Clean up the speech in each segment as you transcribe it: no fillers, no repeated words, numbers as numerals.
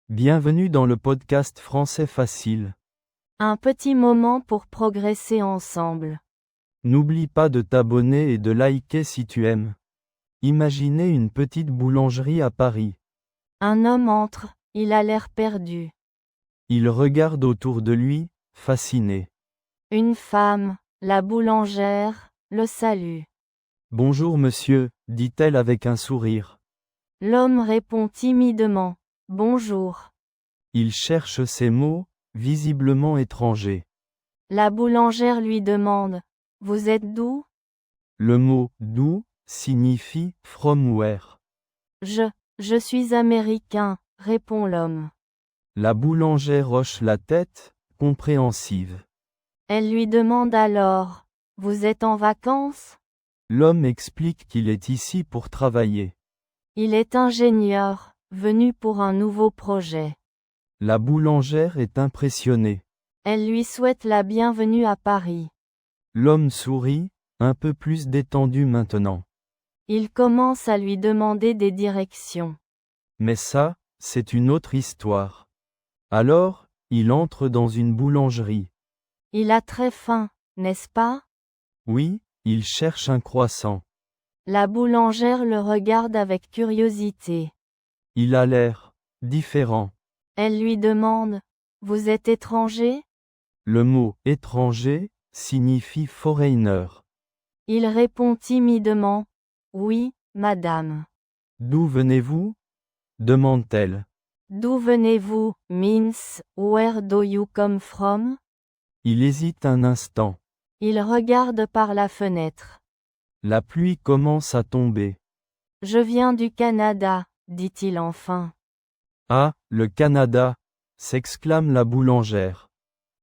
Bienvenue dans le podcast Français Facile. Un petit moment pour progresser ensemble. N'oublie pas de t'abonner et de liker si tu aimes. Imaginez une petite boulangerie à Paris. Un homme entre, il a l'air perdu. Il regarde autour de lui, fasciné. Une femme, la boulangère, le salue. Bonjour monsieur, dit-elle avec un sourire. L'homme répond timidement. Bonjour. Il cherche ses mots, visiblement étrangers. La boulangère lui demande. Vous êtes d'où? Le mot d'où signifie from where. Je suis américain, répond l'homme. La boulangère hoche la tête, compréhensive. Elle lui demande alors. Vous êtes en vacances? L'homme explique qu'il est ici pour travailler. Il est ingénieur, venu pour un nouveau projet. La boulangère est impressionnée. Elle lui souhaite la bienvenue à Paris. L'homme sourit, un peu plus détendu maintenant. Il commence à lui demander des directions. Mais ça, c'est une autre histoire. Alors, il entre dans une boulangerie. Il a très faim, n'est-ce pas? Oui, il cherche un croissant. La boulangère le regarde avec curiosité. Il a l'air différent. Elle lui demande. Vous êtes étranger? Le mot étranger signifie foreigner. Il répond timidement. Oui, madame. D'où venez-vous? Demande-t-elle. D'où venez-vous, means, where do you come from? Il hésite un instant. Il regarde par la fenêtre. La pluie commence à tomber. Je viens du Canada, dit-il enfin. Ah, le Canada! S'exclame la boulangère.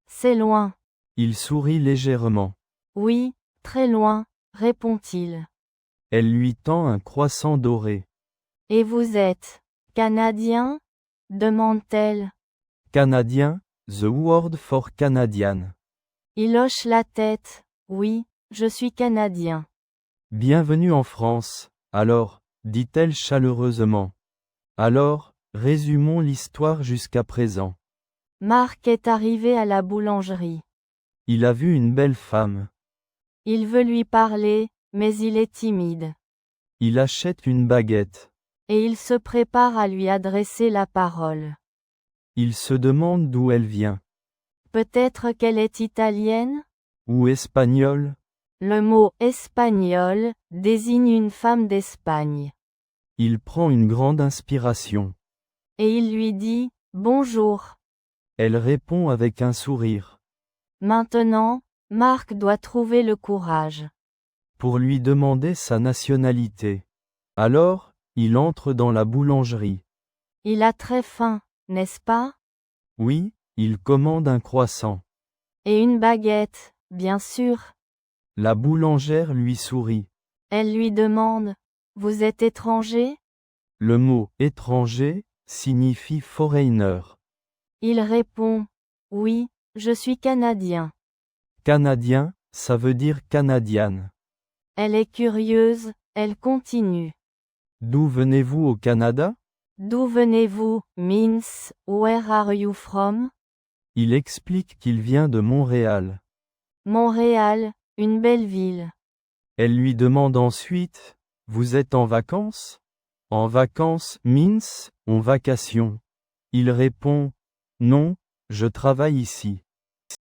C'est loin. Il sourit légèrement. Oui, très loin, répond-il. Elle lui tend un croissant doré. Et vous êtes Canadien? Demande-t-elle. Canadien, the word for Canadian. Il hoche la tête. Oui, je suis Canadien. Bienvenue en France, alors, dit-elle chaleureusement. Alors, résumons l'histoire jusqu'à présent. Marc est arrivé à la boulangerie. Il a vu une belle femme. Il veut lui parler, mais il est timide. Il achète une baguette. Et il se prépare à lui adresser la parole. Il se demande d'où elle vient. Peut-être qu'elle est italienne? Ou espagnole? Le mot espagnol désigne une femme d'Espagne. Il prend une grande inspiration. Et il lui dit, bonjour. Elle répond avec un sourire. Maintenant, Marc doit trouver le courage. Pour lui demander sa nationalité. Alors, il entre dans la boulangerie. Il a très faim, n'est-ce pas? Oui, il commande un croissant. Et une baguette, bien sûr. La boulangère lui sourit. Elle lui demande, vous êtes étranger? Le mot étranger signifie foreigner. Il répond, oui, je suis Canadien. Canadien, ça veut dire canadienne. Elle est curieuse, elle continue. D'où venez-vous au Canada? D'où venez-vous, means, where are you from? Il explique qu'il vient de Montréal. Montréal, une belle ville. Elle lui demande ensuite, vous êtes en vacances? En vacances means, en vacation. Il répond, non, je travaille ici.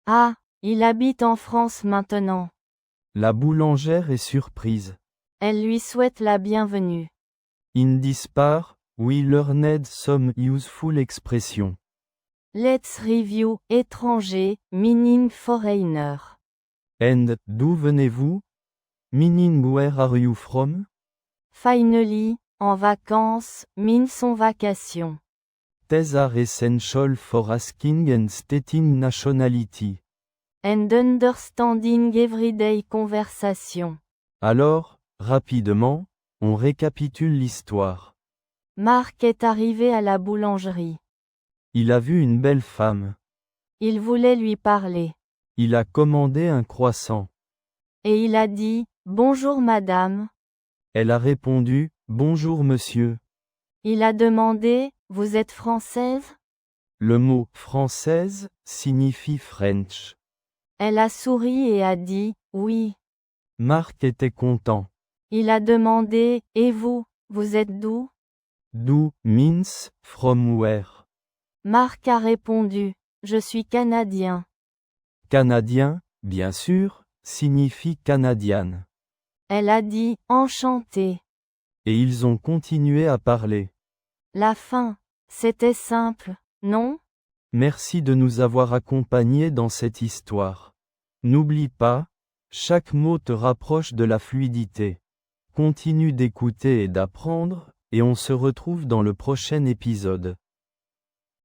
Ah, il habite en France maintenant. La boulangère est surprise. Elle lui souhaite la bienvenue. In this part, we learned some useful expressions. Let's review, étranger, meaning foreigner. And, d'où venez-vous? Meaning where are you from? Finally, en vacances, means en vacation. These are essential for asking and stating nationality. And understanding everyday conversation. Alors, rapidement, on récapitule l'histoire. Marc est arrivé à la boulangerie. Il a vu une belle femme. Il voulait lui parler. Il a commandé un croissant. Et il a dit, bonjour madame. Elle a répondu, bonjour monsieur. Il a demandé, vous êtes française? Le mot française signifie French. Elle a souri et a dit, oui. Marc était content. Il a demandé, et vous, vous êtes d'où? D'où means from where. Marc a répondu, je suis canadien. Canadien, bien sûr, signifie canadienne. Elle a dit, enchanté. Et ils ont continué à parler. La fin. C'était simple, non? Merci de nous avoir accompagnés dans cette histoire. N'oublie pas, chaque mot te rapproche de la fluidité. Continue d'écouter et d'apprendre, et on se retrouve dans le prochain épisode.